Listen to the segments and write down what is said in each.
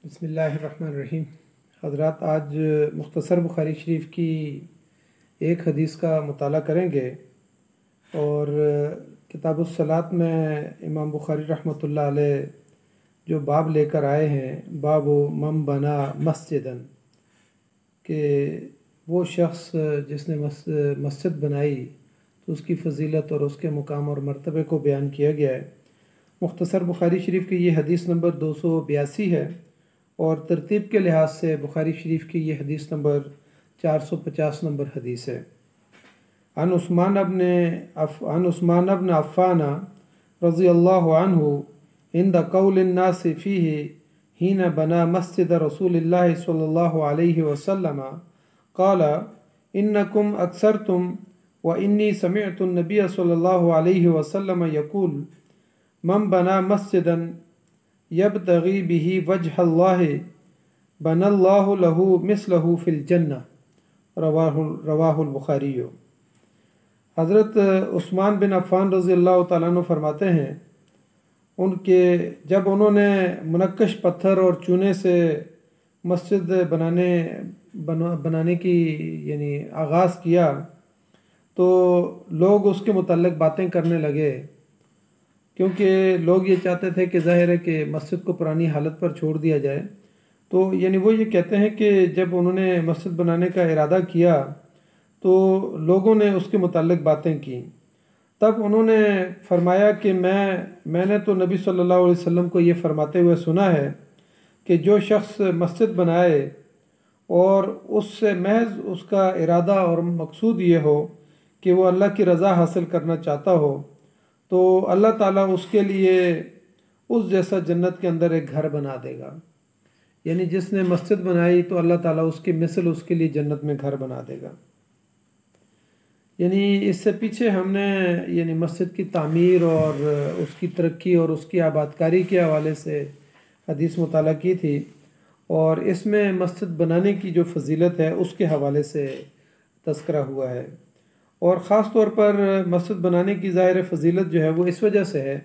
بسم اللہ الرحمن الرحیم۔ حضرات، آج مختصر بخاری شریف کی ایک حدیث کا مطالعہ کریں گے، اور کتاب الصلاۃ میں امام بخاری رحمۃ اللہ علیہ جو باب لے کر آئے ہیں، باب من بنا مسجدن، کہ وہ شخص جس نے مسجد بنائی تو اس کی فضیلت اور اس کے مقام اور مرتبے کو بیان کیا گیا ہے۔ مختصر بخاری شریف کی یہ حدیث نمبر 282 ہے، اور ترتیب کے لحاظ سے بخاری شریف کی یہ حدیث نمبر 450 نمبر حدیث ہے۔ عن عثمان بن عفان رضی اللہ عنہ عند قول الناس فیہ حین بنا مسجد رسول اللہ صلی اللہ علیہ وسلم قال انکم اکثرتم وانی سمعت النبی صلی اللہ علیہ وسلم یقول من بنا مسجدا یبتغی بہ وجہ اللہ بنا اللہ لہ مثلہ فی الجنہ، رواہ البخاری۔ حضرت عثمان بن عفان رضی اللہ تعالیٰ عنہ فرماتے ہیں، جب انہوں نے منقش پتھر اور چونے سے مسجد بنانے کی آغاز کیا تو لوگ اس کے متعلق باتیں کرنے لگے، کیونکہ لوگ یہ چاہتے تھے کہ ظاہر ہے کہ مسجد کو پرانی حالت پر چھوڑ دیا جائے۔ تو وہ یہ کہتے ہیں کہ جب انہوں نے مسجد بنانے کا ارادہ کیا تو لوگوں نے اس کے متعلق باتیں کی۔ تب انہوں نے فرمایا کہ میں نے تو نبی صلی اللہ علیہ وسلم کو یہ فرماتے ہوئے سنا ہے کہ جو شخص مسجد بنائے اور اس سے محض اس کا ارادہ اور مقصود یہ ہو کہ وہ اللہ کی رضا حاصل کرنا چاہتا ہو، تو اللہ تعالیٰ اس کے لیے اس جیسا جنت کے اندر ایک گھر بنا دے گا۔ یعنی جس نے مسجد بنائی تو اللہ تعالیٰ اس کی مثل اس کے لیے جنت میں گھر بنا دے گا۔ اس سے پیچھے ہم نے مسجد کی تعمیر اور اس کی ترقی اور اس کی آباد کاری کے حوالے سے حدیث مطالعہ کی تھی، اور اس میں مسجد بنانے کی جو فضیلت ہے اس کے حوالے سے تذکرہ ہوا ہے، اور خاص طور پر مسجد بنانے کی ظاہر فضیلت جو ہے وہ اس وجہ سے ہے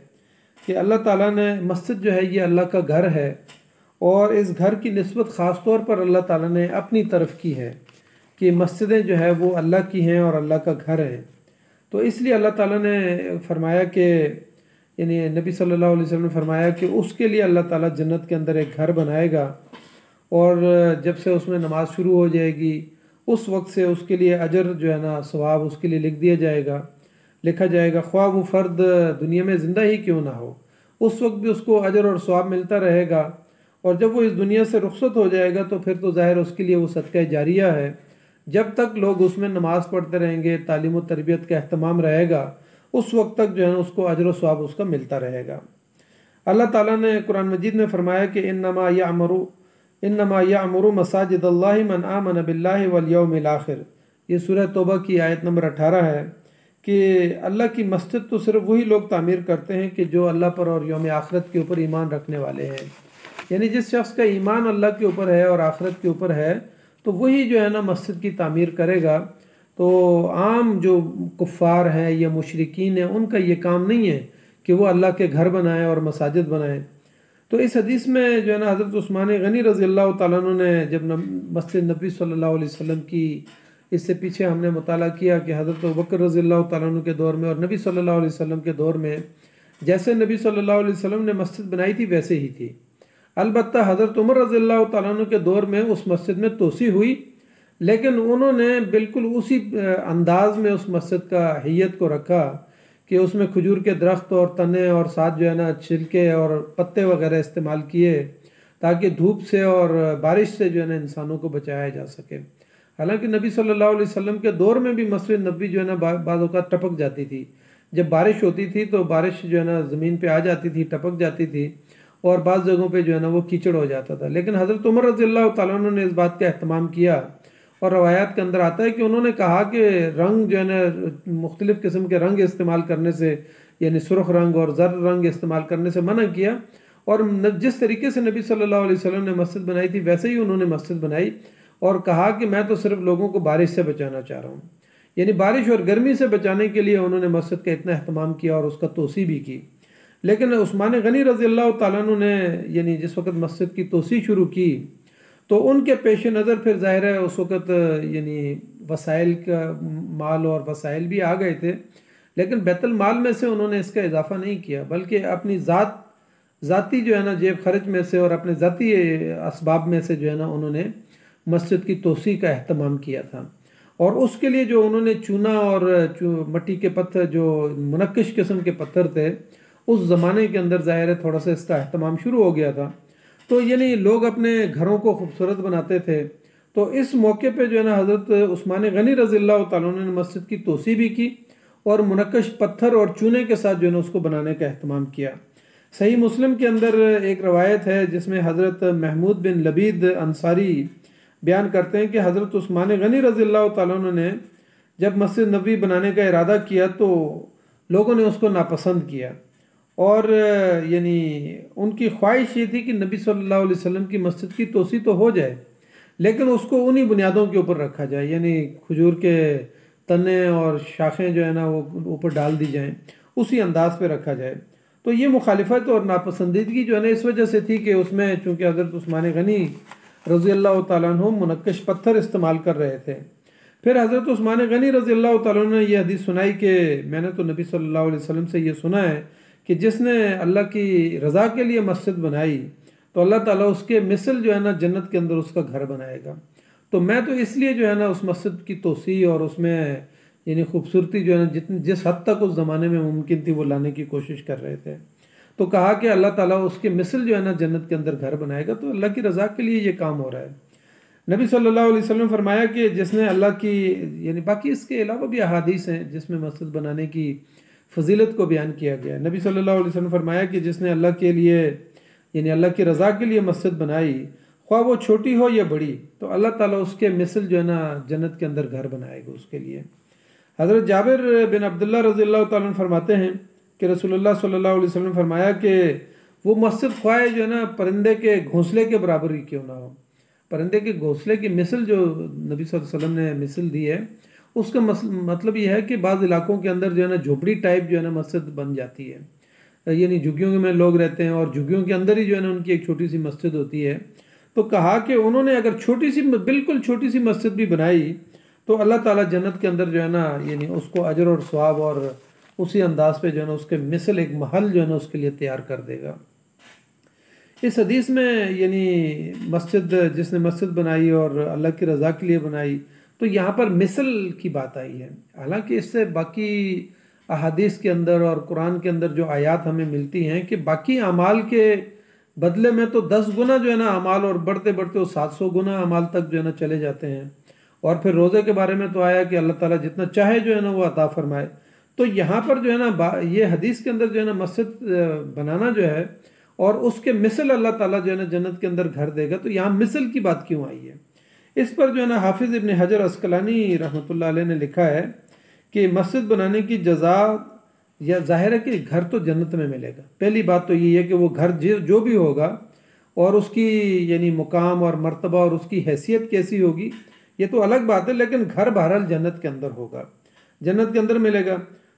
کہ اللہ تعالیٰ نے مسجد جو ہے یہ اللہ کا گھر ہے، اور اس گھر کی نسبت خاص طور پر اللہ تعالیٰ نے اپنی طرف کی ہے کہ مسجدیں جو ہے وہ اللہ کی ہیں اور اللہ کا گھر ہے۔ تو اس لیے اللہ تعالیٰ نے فرمایا کہ نبی صلی اللہ علیہ وسلم نے فرمایا کہ اس کے لیے اللہ تعالیٰ جنت کے اندر ایک گھر بنائے گا، اور جب سے اس میں نماز شروع ہو جائے گی اس وقت سے اس کے لیے اجر جو ہے نا ثواب اس کے لیے لکھا جائے گا، خواہ وہ فرد دنیا میں زندہ ہی کیوں نہ ہو، اس وقت بھی اس کو اجر اور ثواب ملتا رہے گا، اور جب وہ اس دنیا سے رخصت ہو جائے گا تو پھر تو ظاہر اس کے لیے وہ صدقہ جاریہ ہے۔ جب تک لوگ اس میں نماز پڑھتے رہیں گے، تعلیم و تربیت کا اہتمام رہے گا، اس وقت تک جو ہے نا اس کو اجر و ثواب اس کا ملتا رہے گا۔ اللہ تعالیٰ نے قرآن مجید میں فرمایا کہ انما یعمر مساجد اللہ من آمن باللہ والیوم الآخر، یہ سورہ توبہ کی آیت نمبر 18 ہے کہ اللہ کی مسجد تو صرف وہی لوگ تعمیر کرتے ہیں کہ جو اللہ پر اور یوم آخرت کے اوپر ایمان رکھنے والے ہیں۔ جس شخص کا ایمان اللہ کے اوپر ہے اور آخرت کے اوپر ہے تو وہی جو ہے نا مسجد کی تعمیر کرے گا۔ تو عام جو کفار ہیں یا مشرکین ہیں ان کا یہ کام نہیں ہے کہ وہ اللہ کے گھر بنائیں اور مساجد بنائیں۔ تو اس حدیث میں جو ہے نا حضرت عثمان غنی رضی اللہ تعالیٰ عنہ نے جب مسجد نبی صلی اللہ علیہ وسلم کی، اس سے پیچھے ہم نے مطالعہ کیا کہ حضرت ابوبکر رضی اللہ تعالیٰ عنہ کے دور میں اور نبی صلی اللہ علیہ وسلم کے دور میں جیسے نبی صلی اللہ علیہ وسلم نے مسجد بنائی تھی ویسے ہی تھی۔ البتہ حضرت عمر رضی اللہ تعالیٰ عنہ کے دور میں اس مسجد میں توسیع ہوئی، لیکن انہوں نے بالکل اسی انداز میں اس مسجد کا حیت کو رکھا کہ اس میں کھجور کے درخت اور تنے اور ساتھ جو ہے نا چھلکے اور پتے وغیرہ استعمال کیے تاکہ دھوپ سے اور بارش سے جو ہے نا انسانوں کو بچایا جا سکے۔ حالانکہ نبی صلی اللہ علیہ وسلم کے دور میں بھی مسجد نبی جو ہے نا بعض اوقات ٹپک جاتی تھی، جب بارش ہوتی تھی تو بارش جو ہے نا زمین پہ آ جاتی تھی، ٹپک جاتی تھی، اور بعض جگہوں پہ جو ہے نا وہ کیچڑ ہو جاتا تھا، لیکن حضرت عمر رضی اللہ تعالیٰ عنہ نے اس بات کا اہتمام کیا، اور روایات کے اندر آتا ہے کہ انہوں نے کہا کہ رنگ جو ہے نا مختلف قسم کے رنگ استعمال کرنے سے، سرخ رنگ اور زرد رنگ استعمال کرنے سے منع کیا، اور جس طریقے سے نبی صلی اللہ علیہ وسلم نے مسجد بنائی تھی ویسے ہی انہوں نے مسجد بنائی، اور کہا کہ میں تو صرف لوگوں کو بارش سے بچانا چاہ رہا ہوں، بارش اور گرمی سے بچانے کے لیے انہوں نے مسجد کا اتنا اہتمام کیا اور اس کا توسیع بھی کی۔ لیکن عثمان غنی رضی اللہ تعالیٰ عنہ نے یعنی جس وقت مسجد کی توسیع شروع کی تو ان کے پیش نظر پھر ظاہر ہے اس وقت یعنی وسائل کا مال اور وسائل بھی آ گئے تھے، لیکن بیت المال میں سے انہوں نے اس کا اضافہ نہیں کیا، بلکہ اپنی ذاتی جو ہے نا جیب خرچ میں سے اور اپنے ذاتی اسباب میں سے جو ہے نا انہوں نے مسجد کی توسیع کا اہتمام کیا تھا، اور اس کے لیے جو انہوں نے چونا اور مٹی کے پتھر جو منقش قسم کے پتھر تھے اس زمانے کے اندر ظاہر ہے تھوڑا سا اس کا اہتمام شروع ہو گیا تھا، تو یعنی لوگ اپنے گھروں کو خوبصورت بناتے تھے، تو اس موقع پہ جو ہے نا حضرت عثمان غنی رضی اللہ تعالیٰ عنہ نے مسجد کی توسیع بھی کی اور منقش پتھر اور چونے کے ساتھ جو ہے نا اس کو بنانے کا اہتمام کیا۔ صحیح مسلم کے اندر ایک روایت ہے جس میں حضرت محمود بن لبید انصاری بیان کرتے ہیں کہ حضرت عثمان غنی رضی اللہ تعالیٰ عنہ نے جب مسجد نبوی بنانے کا ارادہ کیا تو لوگوں نے اس کو ناپسند کیا، اور یعنی ان کی خواہش یہ تھی کہ نبی صلی اللہ علیہ وسلم کی مسجد کی توسیع تو ہو جائے لیکن اس کو انہی بنیادوں کے اوپر رکھا جائے، یعنی کھجور کے تنے اور شاخیں جو ہے نا وہ اوپر ڈال دی جائیں، اسی انداز پہ رکھا جائے۔ تو یہ مخالفت اور ناپسندیدگی جو ہے نا اس وجہ سے تھی کہ اس میں چونکہ حضرت عثمان غنی رضی اللہ تعالیٰ عنہ منقش پتھر استعمال کر رہے تھے۔ پھر حضرت عثمان غنی رضی اللہ تعالیٰ عنہ نے یہ حدیث سنائی کہ میں نے تو نبی صلی اللہ علیہ وسلم سے یہ سنا ہے کہ جس نے اللہ کی رضا کے لیے مسجد بنائی تو اللہ تعالیٰ اس کے مثل جو ہے نا جنت کے اندر اس کا گھر بنائے گا، تو میں تو اس لیے جو ہے نا اس مسجد کی توسیع اور اس میں یعنی خوبصورتی جو ہے نا جس حد تک اس زمانے میں ممکن تھی وہ لانے کی کوشش کر رہے تھے، تو کہا کہ اللہ تعالیٰ اس کے مثل جو ہے نا جنت کے اندر گھر بنائے گا، تو اللہ کی رضا کے لیے یہ کام ہو رہا ہے۔ نبی صلی اللہ علیہ وسلم فرمایا کہ جس نے اللہ کی یعنی باقی اس کے علاوہ بھی احادیث ہیں جس میں مسجد بنانے کی فضیلت کو بیان کیا گیا ہے۔ نبی صلی اللہ علیہ وسلم فرمایا کہ جس نے اللہ کے لیے یعنی اللہ کی رضا کے لیے مسجد بنائی خواہ وہ چھوٹی ہو یا بڑی تو اللہ تعالیٰ اس کے مثل جو ہے نا جنت کے اندر گھر بنائے گا اس کے لیے۔ حضرت جابر بن عبداللہ رضی اللہ تعالیٰ عنہ فرماتے ہیں کہ رسول اللہ صلی اللہ علیہ وسلم فرمایا کہ وہ مسجد خواہ جو ہے نا پرندے کے گھونسلے کے برابر ہی کیوں نہ ہو، پرندے کے گھونسلے کی مثل جو نبی صلی اللہ علیہ وسلم نے مثل دی ہے اس کا مطلب یہ ہے کہ بعض علاقوں کے اندر جو ہے نا جھوپڑی ٹائپ جو ہے نا مسجد بن جاتی ہے، یعنی جھگیوں میں لوگ رہتے ہیں اور جھگیوں کے اندر ہی جو ہے نا ان کی ایک چھوٹی سی مسجد ہوتی ہے، تو کہا کہ انہوں نے اگر چھوٹی سی بالکل چھوٹی سی مسجد بھی بنائی تو اللہ تعالیٰ جنت کے اندر جو ہے نا یعنی اس کو اجر اور ثواب اور اسی انداز پہ جو ہے نا اس کے مثل ایک محل جو ہے نا اس کے لیے تیار کر دے گا۔ اس حدیث میں یعنی مسجد جس نے مسجد بنائی اور اللہ کی رضا کے لیے بنائی تو یہاں پر مثل کی بات آئی ہے، حالانکہ اس سے باقی احادیث کے اندر اور قرآن کے اندر جو آیات ہمیں ملتی ہیں کہ باقی اعمال کے بدلے میں تو 10 گنا جو ہے نا اعمال اور بڑھتے بڑھتے وہ 700 گنا اعمال تک جو ہے نا چلے جاتے ہیں، اور پھر روزے کے بارے میں تو آیا کہ اللہ تعالیٰ جتنا چاہے جو ہے نا وہ عطا فرمائے، تو یہاں پر جو ہے نا یہ حدیث کے اندر جو ہے نا مسجد بنانا جو ہے اور اس کے مثل اللہ تعالیٰ جو ہے نا جنت کے اندر گھر دے گا، تو یہاں مثل کی بات کیوں آئی ہے؟ اس پر جو ہے نا حافظ ابن حجر عسقلانی رحمۃ اللہ علیہ نے لکھا ہے کہ مسجد بنانے کی جزا یا ظاہر ہے کہ گھر تو جنت میں ملے گا، پہلی بات تو یہ ہے کہ وہ گھر جو بھی ہوگا اور اس کی یعنی مقام اور مرتبہ اور اس کی حیثیت کیسی ہوگی یہ تو الگ بات ہے، لیکن گھر بہرحال جنت کے اندر ہوگا، جنت کے اندر ملے گا۔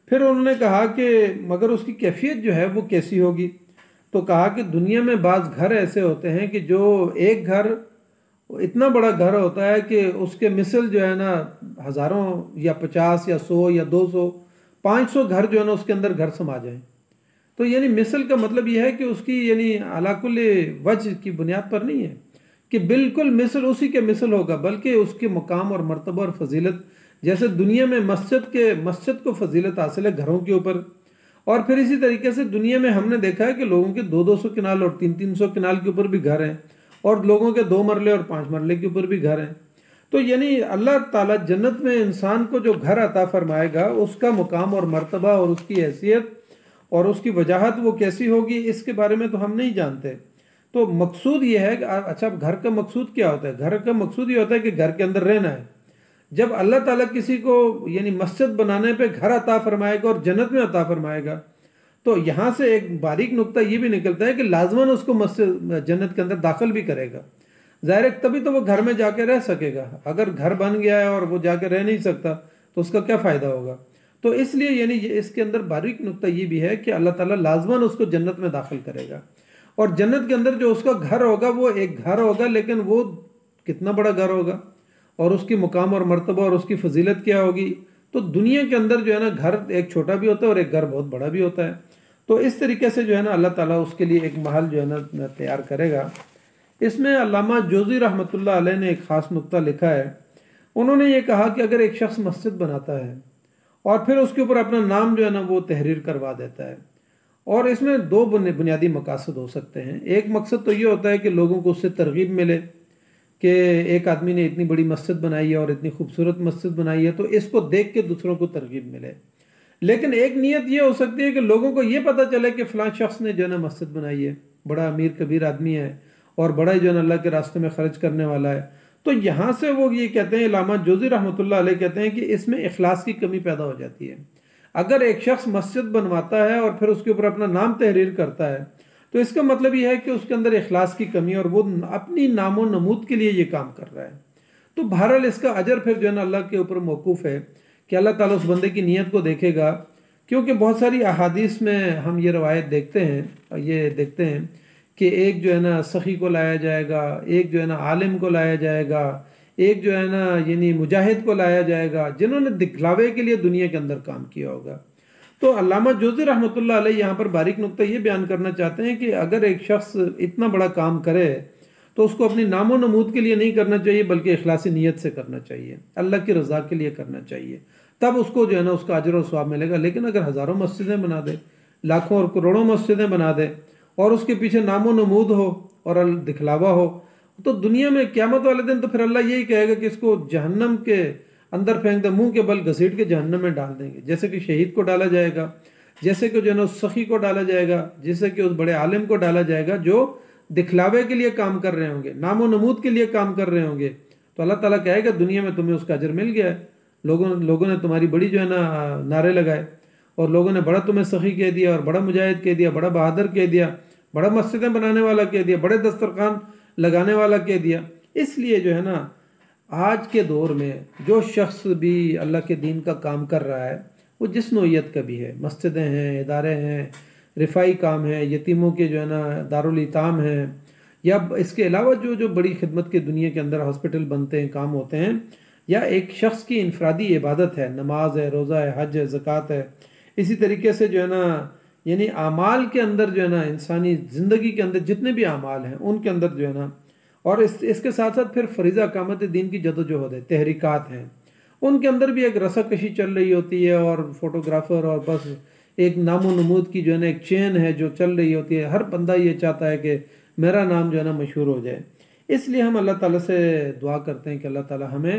پھر انہوں نے کہا کہ مگر اس کی کیفیت جو ہے وہ کیسی ہوگی، تو کہا کہ دنیا میں بعض گھر ایسے ہوتے ہیں کہ جو ایک گھر اتنا بڑا گھر ہوتا ہے کہ اس کے مثل جو ہے نا ہزاروں یا 50 یا 100 یا 200 500 گھر جو ہے نا اس کے اندر گھر سما جائیں، تو یعنی مثل کا مطلب یہ ہے کہ اس کی یعنی علی کل وجہ کی بنیاد پر نہیں ہے کہ بالکل مثل اسی کے مثل ہوگا، بلکہ اس کے مقام اور مرتبہ اور فضیلت جیسے دنیا میں مسجد کو فضیلت حاصل ہے گھروں کے اوپر، اور پھر اسی طریقے سے دنیا میں ہم نے دیکھا ہے کہ لوگوں کے 200 کنال اور 300 کنال کے اوپر بھی گھر ہیں، اور لوگوں کے 2 مرلے اور 5 مرلے کے اوپر بھی گھر ہیں، تو یعنی اللہ تعالیٰ جنت میں انسان کو جو گھر عطا فرمائے گا اس کا مقام اور مرتبہ اور اس کی حیثیت اور اس کی وجاہت وہ کیسی ہوگی اس کے بارے میں تو ہم نہیں جانتے۔ تو مقصود یہ ہے کہ اچھا گھر کا مقصود کیا ہوتا ہے؟ گھر کا مقصود یہ ہوتا ہے کہ گھر کے اندر رہنا ہے۔ جب اللہ تعالیٰ کسی کو یعنی مسجد بنانے پہ گھر عطا فرمائے گا اور جنت میں عطا فرمائے گا تو یہاں سے ایک باریک نقطہ یہ بھی نکلتا ہے کہ لازماً اس کو مسجد جنت کے اندر داخل بھی کرے گا، ظاہر ہے تبھی تو وہ گھر میں جا کے رہ سکے گا، اگر گھر بن گیا ہے اور وہ جا کے رہ نہیں سکتا تو اس کا کیا فائدہ ہوگا؟ تو اس لیے یعنی اس کے اندر باریک نقطہ یہ بھی ہے کہ اللہ تعالیٰ لازماً اس کو جنت میں داخل کرے گا، اور جنت کے اندر جو اس کا گھر ہوگا وہ ایک گھر ہوگا، لیکن وہ کتنا بڑا گھر ہوگا اور اس کی مقام اور مرتبہ اور اس کی فضیلت کیا ہوگی۔ تو دنیا کے اندر جو ہے نا گھر ایک چھوٹا بھی ہوتا ہے اور ایک گھر بہت بڑا بھی ہوتا ہے، تو اس طریقے سے جو ہے نا اللہ تعالیٰ اس کے لیے ایک محل جو ہے نا تیار کرے گا۔ اس میں علامہ جوزی رحمۃ اللہ علیہ نے ایک خاص نقطہ لکھا ہے، انہوں نے یہ کہا کہ اگر ایک شخص مسجد بناتا ہے اور پھر اس کے اوپر اپنا نام جو ہے نا وہ تحریر کروا دیتا ہے، اور اس میں دو بنیادی مقاصد ہو سکتے ہیں۔ ایک مقصد تو یہ ہوتا ہے کہ لوگوں کو اس سے ترغیب ملے کہ ایک آدمی نے اتنی بڑی مسجد بنائی ہے اور اتنی خوبصورت مسجد بنائی ہے، تو اس کو دیکھ کے دوسروں کو ترغیب ملے۔ لیکن ایک نیت یہ ہو سکتی ہے کہ لوگوں کو یہ پتہ چلے کہ فلاں شخص نے جو ہے نا مسجد بنائی ہے، بڑا امیر کبیر آدمی ہے اور بڑا جو ہے نا اللہ کے راستے میں خرچ کرنے والا ہے۔ تو یہاں سے وہ یہ کہتے ہیں، علامہ جوزی رحمۃ اللہ علیہ کہتے ہیں کہ اس میں اخلاص کی کمی پیدا ہو جاتی ہے۔ اگر ایک شخص مسجد بنواتا ہے اور پھر اس کے اوپر اپنا نام تحریر کرتا ہے، تو اس کا مطلب یہ ہے کہ اس کے اندر اخلاص کی کمی اور وہ اپنی نام و نمود کے لیے یہ کام کر رہا ہے۔ تو بہرحال اس کا اجر پھر جو ہے نا اللہ کے اوپر موقوف ہے کہ اللہ تعالیٰ اس بندے کی نیت کو دیکھے گا، کیونکہ بہت ساری احادیث میں ہم یہ روایت دیکھتے ہیں کہ ایک جو ہے نا سخی کو لایا جائے گا، ایک جو ہے نا عالم کو لایا جائے گا، ایک جو ہے نا یعنی مجاہد کو لایا جائے گا، جنہوں نے دکھلاوے کے لیے دنیا کے اندر کام کیا ہوگا۔ تو علامہ جوزی رحمۃ اللہ علیہ یہاں پر باریک نقطہ یہ بیان کرنا چاہتے ہیں کہ اگر ایک شخص اتنا بڑا کام کرے تو اس کو اپنی نام و نمود کے لیے نہیں کرنا چاہیے، بلکہ اخلاصی نیت سے کرنا چاہیے، اللہ کی رضا کے لیے کرنا چاہیے، تب اس کو جو ہے نا اس کا اجر و ثواب ملے گا۔ لیکن اگر ہزاروں مسجدیں بنا دے، لاکھوں اور کروڑوں مسجدیں بنا دے اور اس کے پیچھے نام و نمود ہو اور دکھلاوا ہو، تو دنیا میں قیامت والے دن تو پھر اللہ یہی کہے گا کہ اس کو جہنم کے اندر پھینک دے، منہ کے بل گھسیٹ کے جہنم میں ڈال دیں گے، جیسے کہ شہید کو ڈالا جائے گا، جیسے کہ جو ہے نا اس سخی کو ڈالا جائے گا، جیسے کہ اس بڑے عالم کو ڈالا جائے گا جو دکھلاوے کے لیے کام کر رہے ہوں گے، نام و نمود کے لیے کام کر رہے ہوں گے۔ تو اللہ تعالیٰ کہے گا دنیا میں تمہیں اس کا اجر مل گیا ہے، لوگوں نے تمہاری بڑی جو ہے نا نعرے لگائے، اور لوگوں نے بڑا تمہیں سخی کہہ دیا اور بڑا مجاہد کہہ دیا، بڑا بہادر کہہ دیا، بڑا مسجدیں بنانے والا کہہ دیا، بڑے دسترخوان لگانے والا کہہ دیا۔ اس لیے جو ہے نا آج کے دور میں جو شخص بھی اللہ کے دین کا کام کر رہا ہے، وہ جس نوعیت کا بھی ہے، مسجدیں ہیں، ادارے ہیں، رفائی کام ہیں، یتیموں کے جو ہے نا دارالایتام ہیں، یا اس کے علاوہ جو بڑی خدمت کے دنیا کے اندر ہاسپٹل بنتے ہیں، کام ہوتے ہیں، یا ایک شخص کی انفرادی عبادت ہے، نماز ہے، روزہ ہے، حج ہے، زکوٰۃ ہے، اسی طریقے سے جو ہے نا یعنی اعمال کے اندر جو ہے نا انسانی زندگی کے اندر جتنے بھی اعمال ہیں ان کے اندر جو ہے نا، اور اس کے ساتھ ساتھ پھر فریضہ اقامت دین کی جدوجہد ہے، تحریکات ہیں، ان کے اندر بھی ایک رسا کشی چل رہی ہوتی ہے، اور فوٹوگرافر اور بس ایک نام و نمود کی جو ہے نا ایک چین ہے جو چل رہی ہوتی ہے۔ ہر بندہ یہ چاہتا ہے کہ میرا نام جو ہے نا مشہور ہو جائے۔ اس لیے ہم اللہ تعالیٰ سے دعا کرتے ہیں کہ اللہ تعالیٰ ہمیں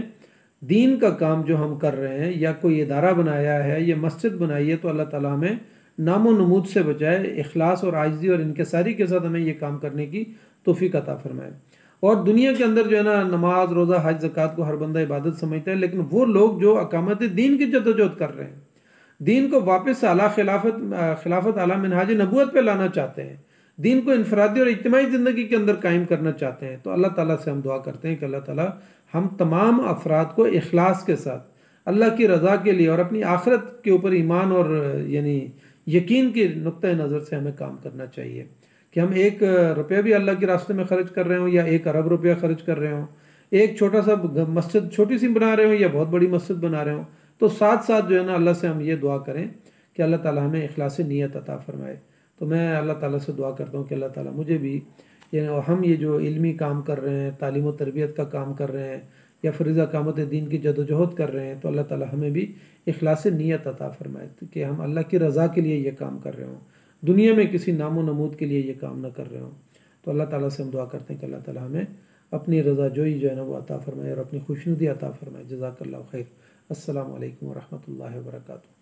دین کا کام جو ہم کر رہے ہیں، یا کوئی ادارہ بنایا ہے یا مسجد بنائی ہے، تو اللہ تعالیٰ ہمیں نام و نمود سے بچائے، اخلاص اور عاجزی اور انکساری کے ساتھ ہمیں یہ کام کرنے کی توفیق عطا فرمائے۔ اور دنیا کے اندر جو ہے نا نماز، روزہ، حج، زکوٰۃ کو ہر بندہ عبادت سمجھتا ہے، لیکن وہ لوگ جو اقامت دین کی جدوجہد کر رہے ہیں، دین کو واپس اعلیٰ خلافت اعلیٰ منہاج نبوت پہ لانا چاہتے ہیں، دین کو انفرادی اور اجتماعی زندگی کے اندر قائم کرنا چاہتے ہیں، تو اللہ تعالیٰ سے ہم دعا کرتے ہیں کہ اللہ تعالیٰ ہم تمام افراد کو اخلاص کے ساتھ اللہ کی رضا کے لیے اور اپنی آخرت کے اوپر ایمان اور یعنی یقین کے نقطۂ نظر سے ہمیں کام کرنا چاہیے، کہ ہم 1 روپیہ بھی اللہ کے راستے میں خرچ کر رہے ہوں یا 1 ارب روپیہ خرچ کر رہے ہوں، ایک چھوٹا سا مسجد چھوٹی سی بنا رہے ہوں یا بہت بڑی مسجد بنا رہے ہوں، تو ساتھ ساتھ جو ہے نا اللہ سے ہم یہ دعا کریں کہ اللہ تعالیٰ ہمیں اخلاص نیت عطا فرمائے۔ تو میں اللہ تعالیٰ سے دعا کرتا ہوں کہ اللہ تعالیٰ مجھے بھی ہم یہ جو علمی کام کر رہے ہیں، تعلیم و تربیت کا کام کر رہے ہیں، یا فریضہ اقامت دین کی جدوجہد کر رہے ہیں، تو اللہ تعالیٰ ہمیں بھی اخلاص نیت عطا فرمائے کہ ہم اللہ کی رضا کے لیے یہ کام کر رہے ہوں، دنیا میں کسی نام و نمود کے لیے یہ کام نہ کر رہے ہوں۔ تو اللہ تعالیٰ سے ہم دعا کرتے ہیں کہ اللہ تعالیٰ ہمیں اپنی رضا جوئی جو ہے نا وہ عطا فرمائے اور اپنی خوشنودی عطا فرمائے۔ جزاک اللہ خیر۔ السلام علیکم ورحمۃ اللہ وبرکاتہ۔